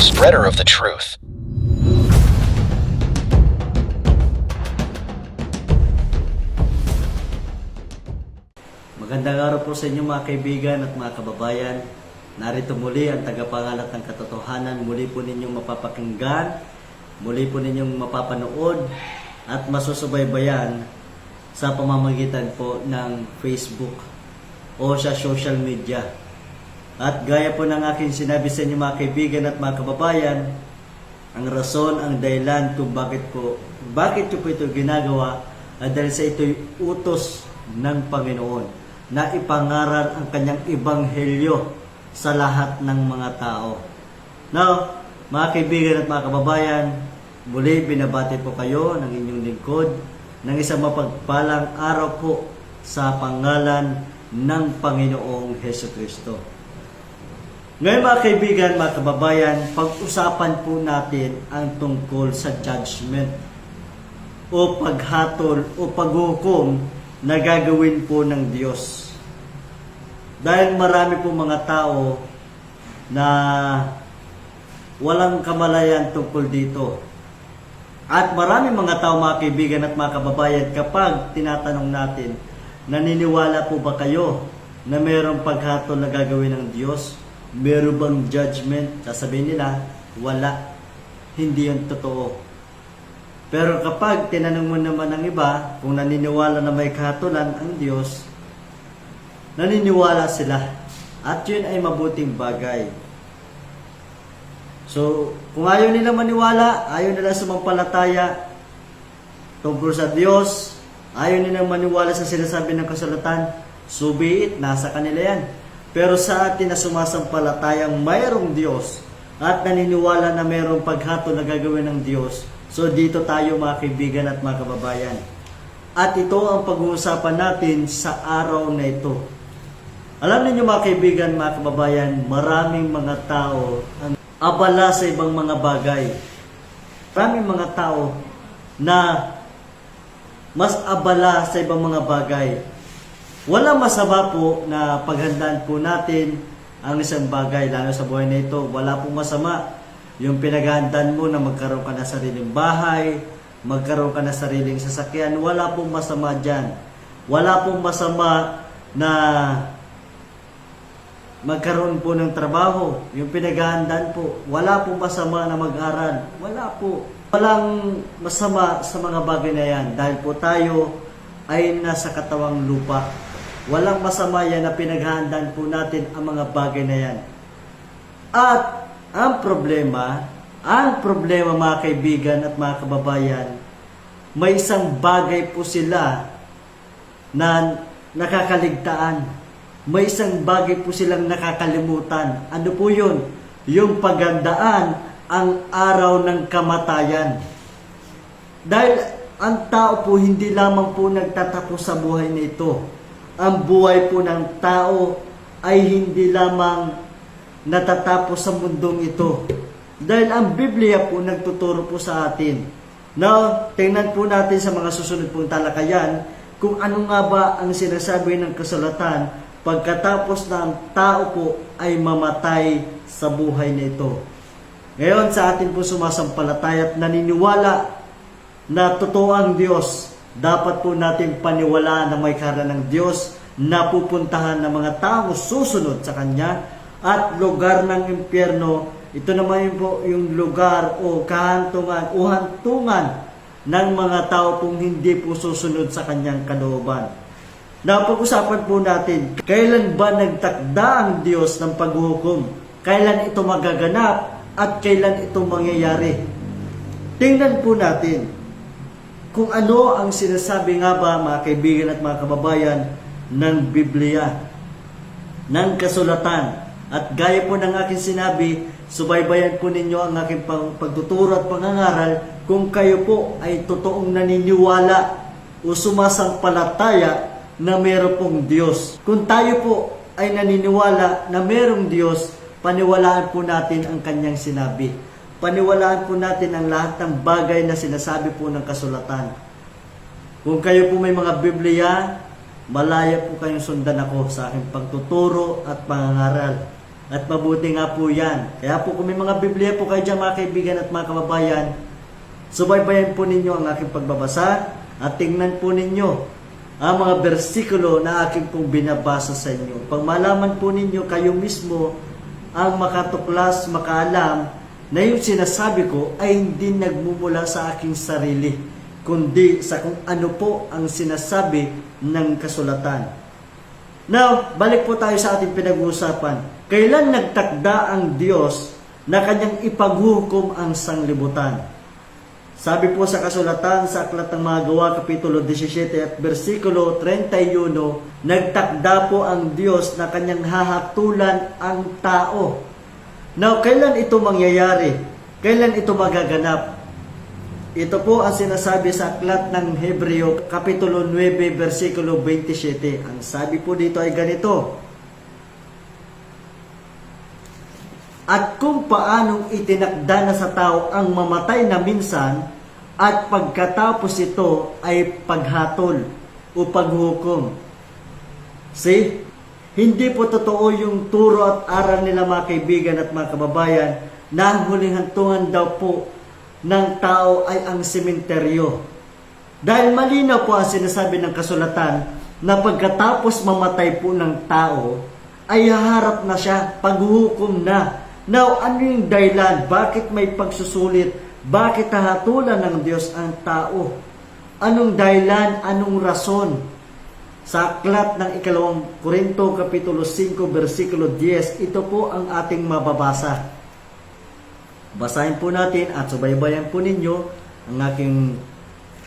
spreader of the truth. Magandang araw po sa inyo mga kaibigan at mga kababayan. Narito muli ang tagapangalat ng katotohanan. Muli po ninyong mapapakinggan, muli po ninyong mapapanood at masusubaybayan sa pamamagitan po ng Facebook o sa social media. At gaya po ng aking sinabi sa inyo mga kaibigan at mga kababayan, ang rason, ang dahilan kung bakit ko po ito ginagawa ay dahil sa ito'y utos ng Panginoon na ipangaral ang kanyang ebanghelyo sa lahat ng mga tao. Now, mga kaibigan at mga kababayan, muli binabati po kayo ng inyong lingkod ng isang mapagpalang araw po sa pangalan ng Panginoong Hesukristo. Ngayon mga kaibigan, mga kababayan, pag-usapan po natin ang tungkol sa judgment o paghatol o paghukom na gagawin po ng Diyos. Dahil marami po mga tao na walang kamalayan tungkol dito. At marami mga tao mga kaibigan at mga kababayan, kapag tinatanong natin, naniniwala po ba kayo na mayroong paghatol na gagawin ng Diyos? Meron bang judgment? Sasabihin nila, wala. Hindi yun totoo. Pero kapag tinanong mo naman ng iba, kung naniniwala na may kahatulan ang Diyos, naniniwala sila. At yun ay mabuting bagay. So, kung ayaw nila maniwala, ayaw nila sumampalataya tungkol sa Diyos, ayaw nila maniwala sa sinasabi ng kasulatan, so be it, nasa kanila yan. Pero sa atin na sumasampalatayang mayroong Diyos at naniniwala na mayroong paghatol na gagawin ng Diyos, so dito tayo mga kaibigan at mga kababayan. At ito ang pag-uusapan natin sa araw na ito. Alam niyo mga kaibigan, mga kababayan, maraming mga tao ang abala sa ibang mga bagay. Maraming mga tao na mas abala sa ibang mga bagay. Walang masama po na paghandaan po natin ang isang bagay, lalo sa buhay na ito. Wala pong masama yung pinaghahandaan mo na magkaroon ka na sariling bahay, magkaroon ka na sariling sasakyan. Wala pong masama dyan. Wala pong masama na magkaroon po ng trabaho, yung pinaghahandaan po. Wala pong masama na mag-aral. Wala po. Walang masama sa mga bagay na yan dahil po tayo ay nasa katawang lupa. Walang masama yan na pinaghahandaan po natin ang mga bagay na yan. At ang problema mga kaibigan at mga kababayan, may isang bagay po sila na nakakaligtaan. May isang bagay po silang nakakalimutan. Ano po yun? Yung paghandaan ang araw ng kamatayan. Dahil ang tao po hindi lamang po nagtatapos sa buhay na ito. Ang buhay po ng tao ay hindi lamang natatapos sa mundong ito. Dahil ang Biblia po nagtuturo po sa atin. Now, tingnan po natin sa mga susunod pong talakayan kung ano nga ba ang sinasabi ng kasulatan pagkatapos na ang tao po ay mamatay sa buhay na ito. Ngayon sa atin po sumasampalataya at naniniwala na totoo ang Diyos, dapat po natin paniwalaan na may karan ng Diyos na pupuntahan ng mga tao susunod sa Kanya at lugar ng impyerno. Ito naman po yung lugar o kahantungan o hantungan ng mga tao kung hindi po susunod sa Kanyang kalooban. Napag-usapan po natin, kailan ba nagtakda ang Diyos ng paghuhukom? Kailan ito magaganap at kailan ito mangyayari? Tingnan po natin kung ano ang sinasabi nga ba mga kaibigan at mga kababayan ng Biblia, ng kasulatan. At gaya po ng aking sinabi, subaybayan po ninyo ang aking pagtuturo at pangangaral kung kayo po ay totoong naniniwala o sumasampalataya na meron pong Diyos. Kung tayo po ay naniniwala na merong Diyos, paniwalaan po natin ang Kanyang sinabi. Paniwalaan po natin ang lahat ng bagay na sinasabi po ng kasulatan. Kung kayo po may mga Biblia, malaya po kayong sundan ako sa aking pagtuturo at pangangaral. At mabuti nga po yan. Kaya po kung may mga Biblia po kayo dyan mga kaibigan at mga kababayan, subaybayan po ninyo ang aking pagbabasa at tingnan po ninyo ang mga bersikulo na aking pong binabasa sa inyo. Pag malaman po ninyo kayo mismo ang makatuklas, makaalam na yung sinasabi ko ay hindi nagmumula sa aking sarili, kundi sa kung ano po ang sinasabi ng kasulatan. Now, balik po tayo sa ating pinag-uusapan. Kailan nagtakda ang Diyos na kanyang ipaghukom ang sanglibutan? Sabi po sa kasulatan sa Aklat ng Mga Gawa, Kapitulo 17 at versikulo 31, nagtakda po ang Diyos na kanyang hahatulan ang tao. Now, kailan ito mangyayari? Kailan ito magaganap? Ito po ang sinasabi sa Aklat ng Hebreo, Kapitulo 9, versikulo 27. Ang sabi po dito ay ganito: at kung paanong itinakda na sa tao ang mamatay na minsan, at pagkatapos ito ay paghatol o paghukom. See? Hindi po totoo yung turo at aral nila mga kaibigan at mga kababayan na ang huling hantungan daw po ng tao ay ang sementeryo. Dahil malinaw po ang sinasabi ng kasulatan na pagkatapos mamatay po ng tao, ay haharap na siya, paghuhukom na. Now, ano yung dahilan? Bakit may pagsusulit? Bakit hahatulan ng Diyos ang tao? Anong dahilan? Anong rason? Sa aklat ng 2 Korinto, Kapitulo 5, versikulo 10, ito po ang ating mababasa. Basahin po natin at subaybayan po ninyo ang aking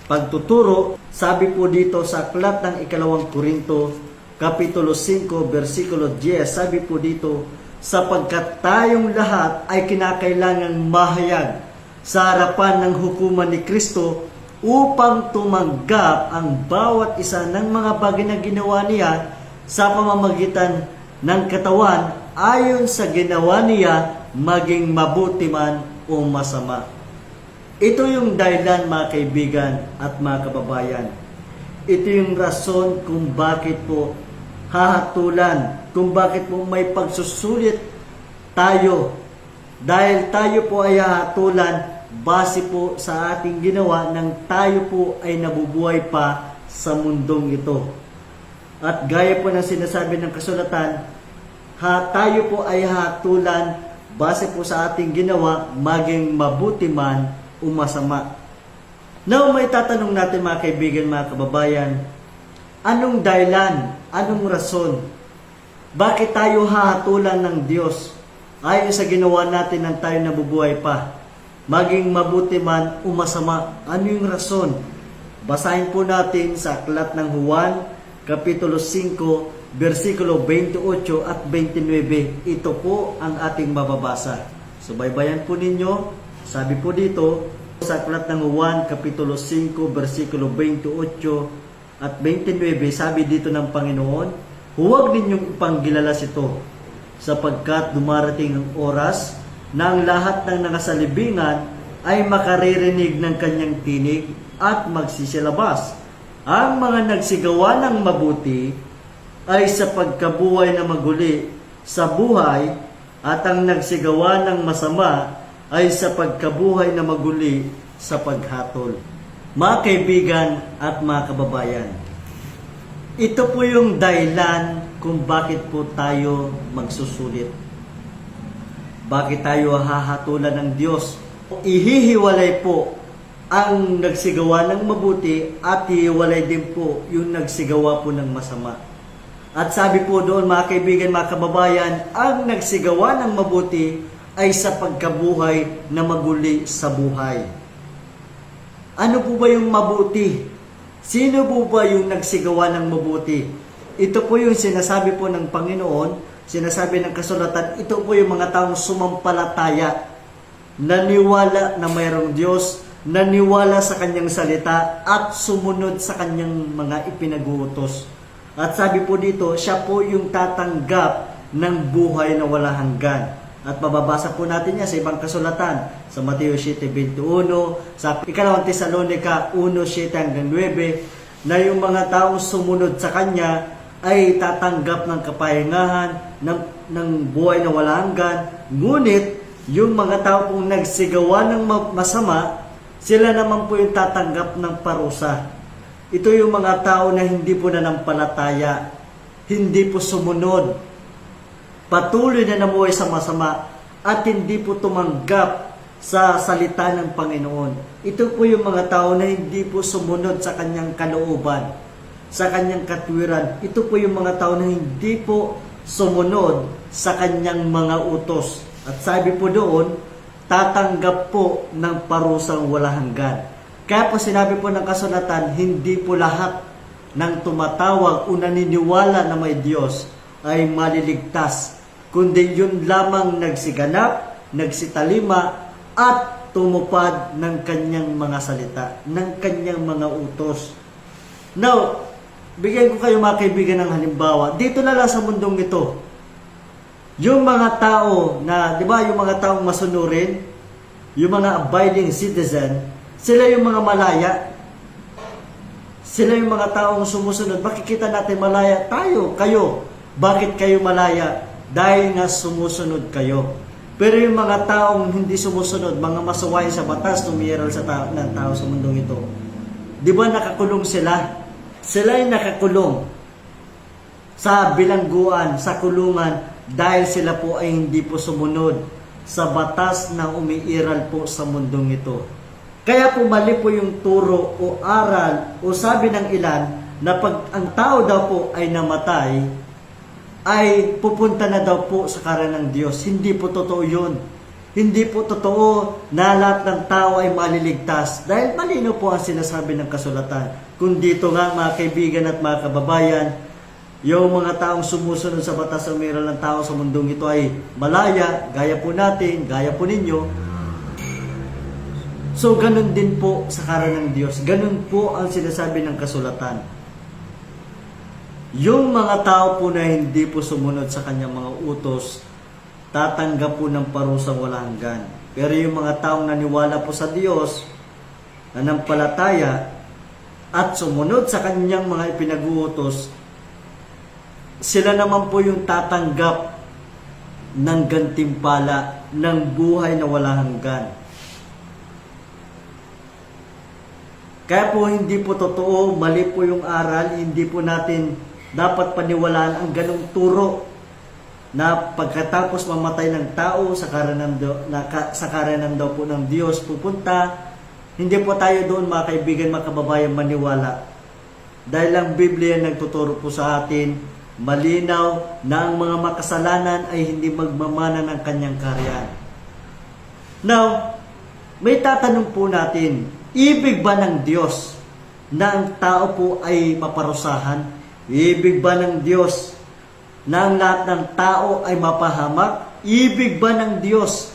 pagtuturo. Sabi po dito sa aklat ng 2 Korinto, Kapitulo 5, versikulo 10, sabi po dito, sapagkat tayong lahat ay kinakailangang mahayag sa harapan ng hukuman ni Kristo upang tumanggap ang bawat isa ng mga bagay na ginawa niya sa pamamagitan ng katawan ayon sa ginawa niya, maging mabuti man o masama. Ito yung dahilan mga kaibigan at mga kababayan. Ito yung rason kung bakit po hahatulan, kung bakit po may pagsusulit tayo. Dahil tayo po ay hahatulan base po sa ating ginawa nang tayo po ay nabubuhay pa sa mundong ito. At gaya po ng sinasabi ng kasulatan, tayo po ay hahatulan base po sa ating ginawa, maging mabuti man o masama. Now, may tatanong natin mga kaibigan, mga kababayan, anong dahilan, anong rason? Bakit tayo hahatulan ng Diyos ayon sa ginawa natin nang tayo nabubuhay pa? Maging mabuti man o masama. Ano yung rason? Basahin po natin sa Aklat ng Juan, Kapitulo 5, versikulo 28 at 29. Ito po ang ating mababasa. Subaybayan po ninyo. Sabi po dito, sa Aklat ng Juan, Kapitulo 5, versikulo 28 at 29, sabi dito ng Panginoon, huwag ninyong ipanggilalas ito, sapagkat dumarating ang oras na ang lahat ng nakasalibingan ay makaririnig ng kanyang tinig at magsisilabas. Ang mga nagsigawa ng mabuti ay sa pagkabuhay na maguli sa buhay, at ang nagsigawa ng masama ay sa pagkabuhay na maguli sa paghatol. Mga kaibigan at mga kababayan, ito po yung dahilan kung bakit po tayo magsusulit. Bakit tayo hahatulan ng Diyos? Ihihiwalay po ang nagsigawa ng mabuti at hihiwalay din po yung nagsigawa po ng masama. At sabi po doon mga kaibigan, mga kababayan, ang nagsigawa ng mabuti ay sa pagkabuhay na maguli sa buhay. Ano po ba yung mabuti? Sino po ba yung nagsigawa ng mabuti? Ito po yung sinasabi po ng Panginoon, sinasabi ng kasulatan, ito po yung mga taong sumampalataya, naniwala na mayroong Diyos, naniwala sa kanyang salita, at sumunod sa kanyang mga ipinag-uutos. At sabi po dito, siya po yung tatanggap ng buhay na wala hanggan. At mababasa po natin yan sa ibang kasulatan, sa Mateo 7:21, sa 2 Tesalonica 1:7-9, na yung mga taong sumunod sa Kanya ay tatanggap ng kapahingahan, ng buhay na wala hanggan. Ngunit, yung mga tao pong nagsigawa ng masama, sila naman po yung tatanggap ng parusa. Ito yung mga tao na hindi po nanampalataya, hindi po sumunod, patuloy na namuhay sa masama, at hindi po tumanggap sa salita ng Panginoon. Ito po yung mga tao na hindi po sumunod sa kanyang kalooban, sa kanyang katwiran. Ito po yung mga tao na hindi po sumunod sa kanyang mga utos. At sabi po doon, tatanggap po ng parusang wala hanggan. Kaya po sinabi po ng kasulatan, hindi po lahat ng tumatawag o naniniwala na may Diyos ay maliligtas, kundi yun lamang nagsiganap, nagsitalima, at tumupad ng kanyang mga salita, ng kanyang mga utos. Now, bigyan ko kayo mga kaibigan ng halimbawa. Dito na lang sa mundong ito, yung mga tao na, di ba, yung mga taong masunurin, yung mga abiding citizen, sila yung mga malaya. Sila yung mga taong sumusunod. Makikita natin malaya tayo, kayo. Bakit kayo malaya? Dahil nga sumusunod kayo. Pero yung mga taong hindi sumusunod, mga masuway sa batas, tumiral sa ng tao sa mundong ito, di ba nakakulong sila? Sila yung nakakulong sa bilangguan, sa kulungan, dahil sila po ay hindi po sumunod sa batas na umiiral po sa mundong ito. Kaya po mali po yung turo o aral o sabi ng ilan na pag ang tao daw po ay namatay, ay pupunta na daw po sa karan ng Diyos. Hindi po totoo yun. Hindi po totoo na lahat ng tao ay maliligtas. Dahil malino po ang sinasabi ng kasulatan. Kung dito nga mga kaibigan at mga kababayan, yung mga taong sumusunod sa batas ng meron ng tao sa mundong ito ay malaya, gaya po natin, gaya po ninyo. So, ganun din po sa karan ng Diyos. Ganun po ang sinasabi ng kasulatan. Yung mga tao po na hindi po sumunod sa kanyang mga utos, tatanggap po ng parusang wala hanggan. Pero yung mga taong naniwala po sa Diyos, nanampalataya, at sumunod sa kanyang mga ipinag-uutos, sila naman po yung tatanggap ng gantimpala ng buhay na wala hanggan. Kaya po hindi po totoo, mali po yung aral, hindi po natin dapat paniwalaan ang ganong turo na pagkatapos mamatay ng tao sa karanan daw po ng Diyos pupunta. Hindi po tayo doon mga kaibigan, mga kababayan maniwala. Dahil ang Biblia nagtuturo po sa atin, malinaw na ang mga makasalanan ay hindi magmamana ng kanyang kaharian. Now, may tatanong po natin, ibig ba ng Diyos na ang tao po ay maparusahan? Ibig ba ng Diyos na ang lahat ng tao ay mapahamak? Ibig ba ng Diyos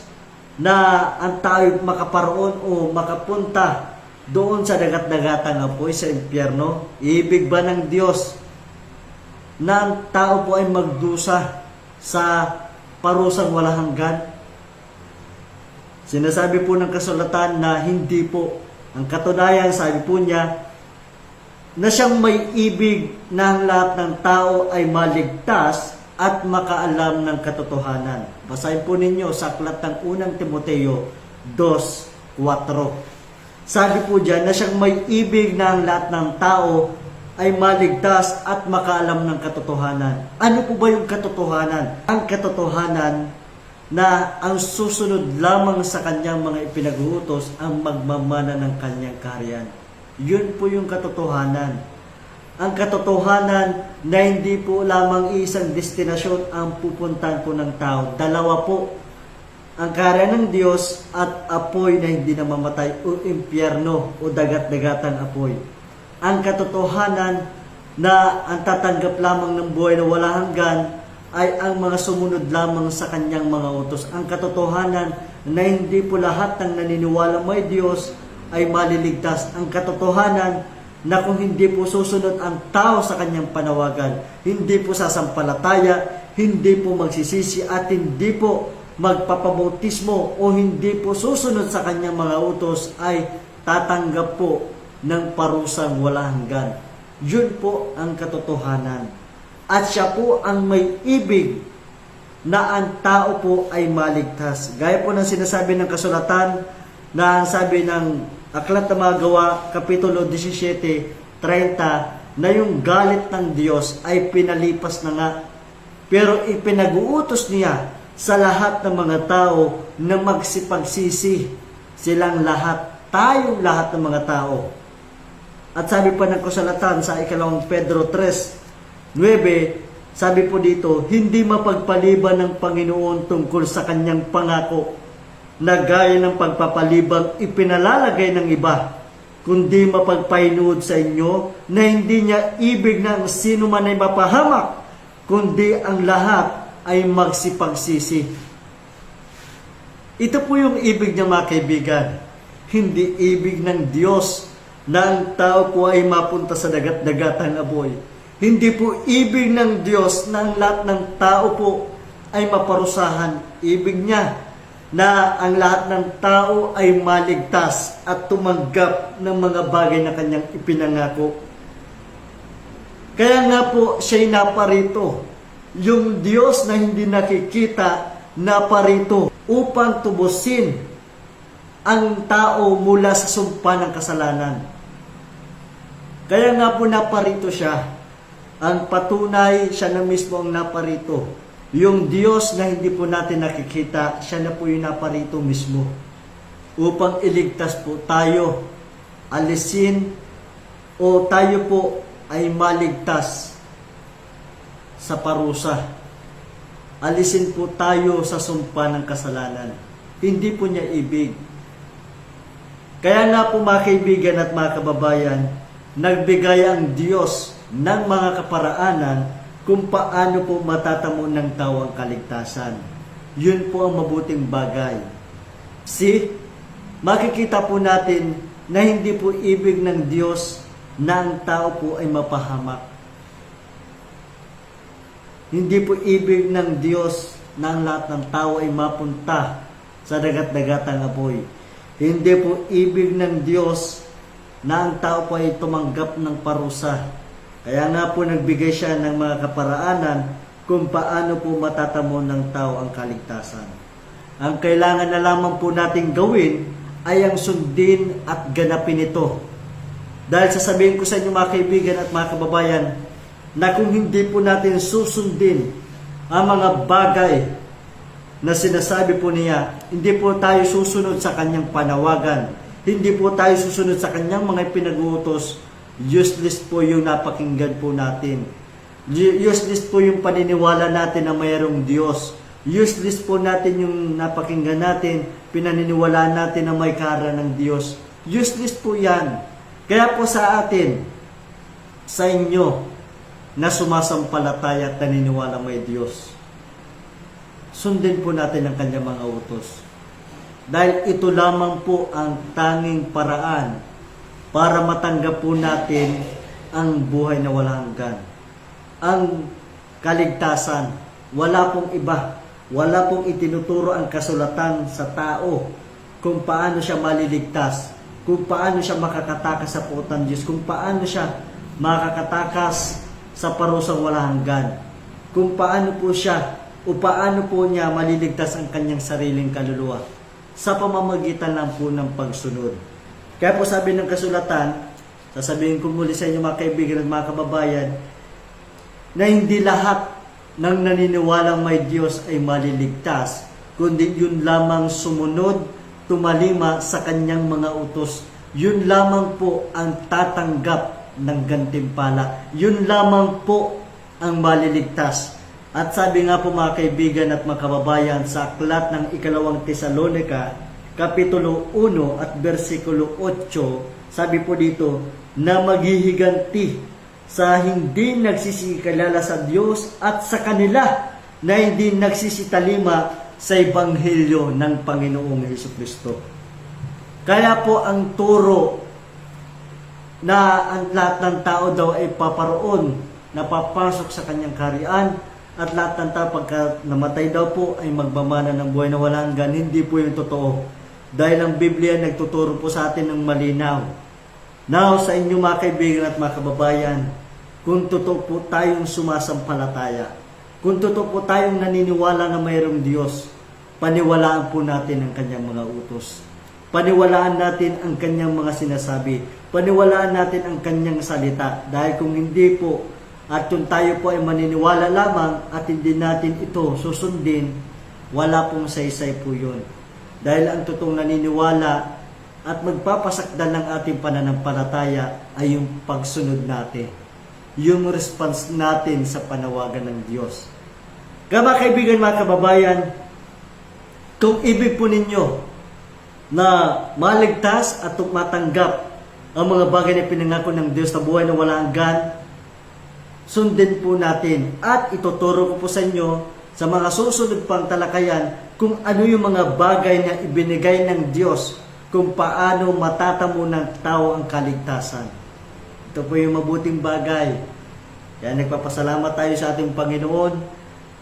na ang tao ay makaparoon o makapunta doon sa dagat-dagatang apoy sa impyerno? Ibig ba ng Diyos na ang tao po ay magdusa sa parusang wala hanggan? Sinasabi po ng kasulatan na hindi po. Ang katunayan, sabi po niya, na siyang may ibig na ang lahat ng tao ay maligtas at makaalam ng katotohanan. Basahin po ninyo sa aklat ng unang Timoteo 2:4. Sabi po diyan na siyang may ibig na ang lahat ng tao ay maligtas at makaalam ng katotohanan. Ano po ba yung katotohanan? Ang katotohanan na ang susunod lamang sa kanyang mga ipinag-uutos ang magmamana ng kanyang kaharian. Yun po yung katotohanan. Ang katotohanan na hindi po lamang isang destinasyon ang pupuntahan po ng tao. Dalawa po. Ang kaharian ng Diyos at apoy na hindi namamatay o impyerno o dagat-dagatang apoy. Ang katotohanan na ang tatanggap lamang ng buhay na wala hanggan ay ang mga sumunod lamang sa kanyang mga utos. Ang katotohanan na hindi po lahat ng naniniwala may Diyos ay maliligtas. Ang katotohanan na kung hindi po susunod ang tao sa kanyang panawagan, hindi po sasampalataya, hindi po magsisisi at hindi po magpapabautismo o hindi po susunod sa kanyang mga utos ay tatanggap po ng parusang wala hanggan. Yun po ang katotohanan. at siya po ang may ibig na ang tao po ay maligtas. Gaya po ng sinasabi ng kasulatan na ang sabi ng Aklat ng mga Gawa, Kapitulo 17:30, na yung galit ng Diyos ay pinalipas na nga. Pero ipinag-uutos niya sa lahat ng mga tao na magsipagsisi. Silang lahat, tayong lahat ng mga tao. At sabi pa ng kasulatan sa ikalawang Pedro 3:9, sabi po dito, hindi mapagpaliban ng Panginoon tungkol sa kanyang pangako na gaya ng pagpapalibang ipinalalagay ng iba, kundi mapagpahinood sa inyo na hindi niya ibig na ang sino man ay mapahamak, kundi ang lahat ay magsipagsisi. Ito po yung ibig niya, mga kaibigan. Hindi ibig ng Diyos na ang tao po ay mapunta sa dagat-dagatang apoy. Hindi po ibig ng Diyos na ang lahat ng tao po ay maparusahan. Ibig niya na ang lahat ng tao ay maligtas at tumanggap ng mga bagay na kanyang ipinangako. Kaya nga po siya'y naparito. Yung Diyos na hindi nakikita, naparito upang tubusin ang tao mula sa sumpa ng kasalanan. Kaya nga po naparito siya. Ang patunay, siya na mismo ang naparito. Yung Diyos na hindi po natin nakikita, siya na po yung naparito mismo upang iligtas po tayo, alisin o tayo po ay maligtas sa parusa. Alisin po tayo sa sumpa ng kasalanan. Hindi po niya ibig. Kaya nga po, mga kaibigan at mga kababayan, nagbigay ang Diyos ng mga kaparaanan kung paano po matatamo ng tao ang kaligtasan. Yun po ang mabuting bagay. Makikita po natin na hindi po ibig ng Diyos na ang tao po ay mapahamak. Hindi po ibig ng Diyos na ang lahat ng tao ay mapunta sa dagat-dagatang apoy. Hindi po ibig ng Diyos na ang tao po ay tumanggap ng parusa. Kaya nga po nagbigay siya ng mga kaparaanan kung paano po matatamo ng tao ang kaligtasan. Ang kailangan na lamang po nating gawin ay ang sundin at ganapin ito. Dahil sasabihin ko sa inyo, mga kaibigan at mga kababayan, na kung hindi po natin susundin ang mga bagay na sinasabi po niya, hindi po tayo susunod sa kanyang panawagan, hindi po tayo susunod sa kanyang mga pinag-uutos, useless po yung napakinggan po natin. Useless po yung paniniwala natin na mayroong Diyos. Useless po natin yung napakinggan natin, pinaniniwalaan natin na may kara ng Diyos. Useless po yan. Kaya po sa atin, sa inyo, na sumasampalataya at naniniwala may Diyos, sundin po natin ang kanyang mga utos. Dahil ito lamang po ang tanging paraan para matanggap po natin ang buhay na walang hanggan. Ang kaligtasan, wala pong iba. Wala pong itinuturo ang kasulatan sa tao kung paano siya maliligtas, kung paano siya makakatakas sa puotang Diyos, kung paano siya makakatakas sa parusang walang hanggan, kung paano po siya o paano po niya maliligtas ang kanyang sariling kaluluwa sa pamamagitan lang po ng pagsunod. Kaya po sabi ng kasulatan, sasabihin ko muli sa inyo, mga kaibigan at mga kababayan, na hindi lahat ng naniniwalang may Diyos ay maliligtas, kundi yun lamang sumunod, tumalima sa kanyang mga utos. Yun lamang po ang tatanggap ng gantimpala. Yun lamang po ang maliligtas. At sabi nga po, mga kaibigan at mga kababayan, sa aklat ng ikalawang Tesalonica, Kapitulo 1 at versikulo 8, sabi po dito, na maghihiganti sa hindi nagsisikalala sa Diyos at sa kanila na hindi nagsisitalima sa Ebanghelyo ng Panginoong Hesukristo. Kaya po ang turo na ang lahat ng tao daw ay paparoon, na papasok sa kanyang kaharian, at lahat ng tao pagka namatay daw po ay magmamana ng buhay na walang hanggan, hindi po yung totoo. Dahil ang Biblia nagtuturo po sa atin ng malinaw. Now, sa inyo, mga kaibigan at mga kababayan, kung totoo po tayong sumasampalataya, kung totoo po tayong naniniwala na mayroong Diyos, paniwalaan po natin ang kanyang mga utos. Paniwalaan natin ang kanyang mga sinasabi. Paniwalaan natin ang kanyang salita. Dahil kung hindi po, at kung tayo po ay maniniwala lamang at hindi natin ito susundin, wala pong saysay po yun. Dahil ang totoong naniniwala at magpapasakdan ng ating pananampalataya ay yung pagsunod natin. Yung response natin sa panawagan ng Diyos. Kaya mga kaibigan, mga kababayan, kung ibig po ninyo na maligtas at matanggap ang mga bagay na pinangako ng Diyos na buhay na wala hanggan, sundin po natin at ituturo ko po sa inyo sa mga susunod pang talakayan kung ano yung mga bagay na ibinigay ng Diyos, kung paano matatamo ng tao ang kaligtasan. Ito po yung mabuting bagay. Kaya nagpapasalamat tayo sa ating Panginoon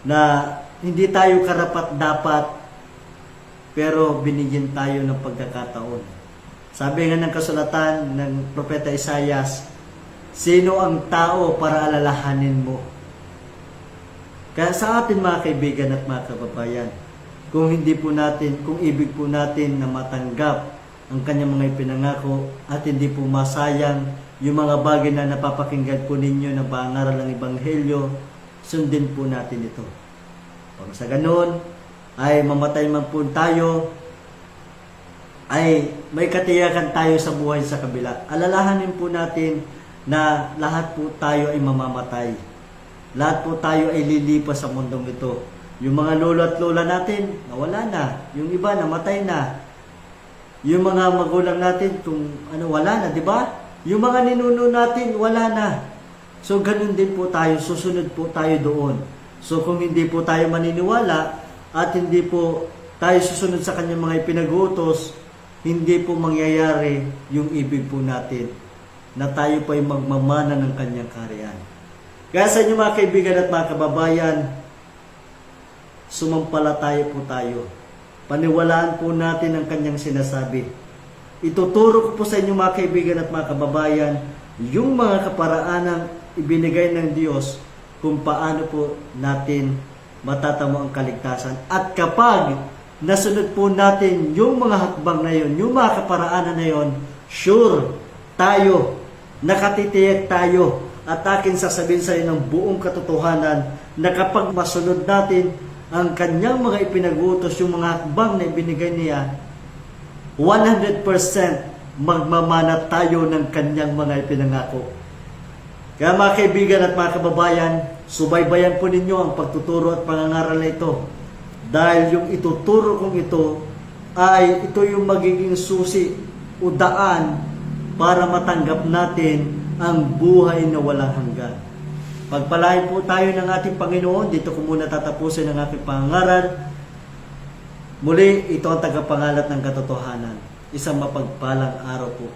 na hindi tayo karapat-dapat pero binigyan tayo ng pagkakataon. Sabi nga ng kasulatan ng Propeta Isaias, sino ang tao para alalahanin mo? Kaya sa atin mga kaibigan at mga kababayan, kung hindi po natin, kung ibig po natin na matanggap ang kanyang mga ipinangako at hindi po masayang yung mga bagay na napapakinggan po ninyo na bangaral ng Ebanghelyo, sundin po natin ito. Kung sa ganun, ay mamatay man po tayo, ay may katiyakan tayo sa buhay sa kabila. Alalahanin po natin na lahat po tayo ay mamamatay. Lahat po tayo ay lilipas sa mundong ito. Yung mga lolo at lola natin, nawala na. Yung iba, namatay na. Yung mga magulang natin, kung ano, wala na, di ba? Yung mga ninuno natin, wala na. So, ganun din po tayo. Susunod po tayo doon. So, kung hindi po tayo maniniwala, at hindi po tayo susunod sa kanyang mga ipinag-utos, hindi po mangyayari yung ibig po natin na tayo po ay magmamana ng kanyang kaharian. Kaya sa inyo mga kaibigan at mga kababayan, sumampalataya po tayo. Paniwalaan po natin ang kanyang sinasabi. Ituturo ko po sa inyo mga kaibigan at mga kababayan yung mga kaparaanang ibinigay ng Diyos kung paano po natin matatamo ang kaligtasan. At kapag nasunod po natin yung mga hakbang na yun, yung mga kaparaanan na yun, sure tayo, nakatitiyak tayo, at akin sasabihin sa inyo ng buong katotohanan na kapag masunod natin ang kanyang mga ipinag-utos, yung mga hakbang na ibinigay niya, 100% magmamana tayo ng kanyang mga ipinangako. Kaya mga kaibigan at mga kababayan, subaybayan po ninyo ang pagtuturo at pangangaral na ito. Dahil yung ituturo kong ito ay ito yung magiging susi o daan para matanggap natin ang buhay na walang hanggan. Pagpalain po tayo ng ating Panginoon. Dito ko muna tatapusin ang aking pangangaral. Muli, ito ang tagapangalat ng katotohanan. Isang mapagpalang araw po.